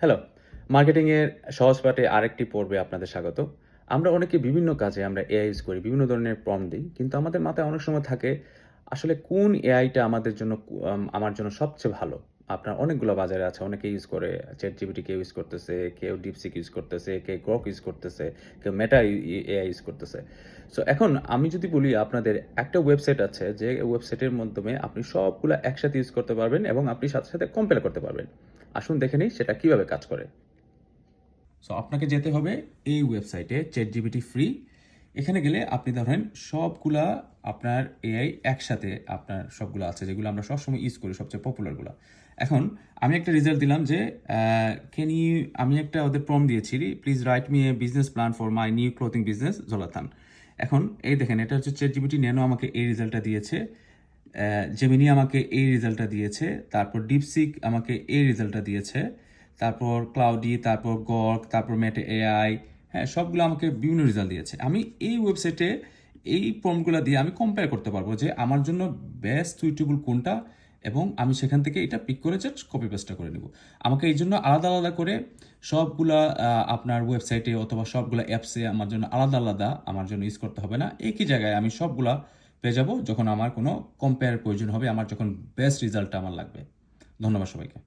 Hello, মার্কেটিংয়ের সহজ পাঠে আরেকটি পর্বে আপনাদের স্বাগত। আমরা অনেকে বিভিন্ন কাজে আমরা এআই ইউজ করি, বিভিন্ন ধরনের প্রম্পট দিই। কিন্তু আমাদের মাথায় অনেক সময় থাকে আসলে কোন এআইটা আমাদের জন্য আমার জন্য সবচেয়ে ভালো। আপনার অনেকগুলো বাজারে আছে। অনেকে ইউজ করে ChatGPT কেউ ইউজ করতেছে, কেউ DeepSeek ইউজ করতেছে, কেউ Grok ইউজ করতেছে, কেউ Meta এআই ইউজ করতেছে। সো এখন আমি যদি বলি আপনাদের একটা ওয়েবসাইট আছে যে ওয়েবসাইটের মাধ্যমে আপনি সবগুলা একসাথে ইউজ করতে পারবেন এবং আপনি সাথে, সাথে কম্পেয়ার করতে পারবেন। আসুন দেখে নিই সেটা কিভাবে কাজ করে। সো আপনাকে যেতে হবে এই ওয়েবসাইটে ChatGPT ফ্রি। এখানে গেলে আপনি ধরেন সবগুলা আপনার এআই একসাথে আপনার সবগুলো আছে যেগুলো আমরা সবসময় ইউজ করি সবচেয়ে পপুলারগুলো। এখন আমি একটা রেজাল্ট দিলাম যে আমি একটা ওদের প্রম্পট দিয়েছি, please write me a business plan for my new clothing business জোলাথান। এখন এই দেখেন এটা হচ্ছে ChatGPT ন্যানো আমাকে এই রেজাল্টটা দিয়েছে, জেমিনি আমাকে এই রেজাল্টটা দিয়েছে, তারপর ডিপসিক আমাকে এই রেজাল্টটা দিয়েছে, তারপর ক্লাউডি, তারপর গর্ক, তারপর মেটা এআই, হ্যাঁ সবগুলো আমাকে বিভিন্ন রেজাল্ট দিয়েছে। আমি এই ওয়েবসাইটে এই প্রম্পটগুলো দিয়ে আমি কম্পেয়ার করতে পারবো যে আমার জন্য বেস্ট সুইটেবল কোনটা, এবং আমি সেখান থেকে এটা পিক করে জাস্ট কপি পেস্টটা করে নেব। আমাকে এই জন্য আলাদা আলাদা করে সবগুলা আপনার ওয়েবসাইটে অথবা সবগুলা অ্যাপসে আমার জন্য আলাদা আলাদা আমার জন্য ইউজ করতে হবে না। একই জায়গায় আমি সবগুলা পেয়ে যাব যখন আমার কোনো কম্পেয়ার প্রয়োজন হবে, আমার যখন বেস্ট রেজাল্টটা আমার লাগবে। ধন্যবাদ সবাইকে।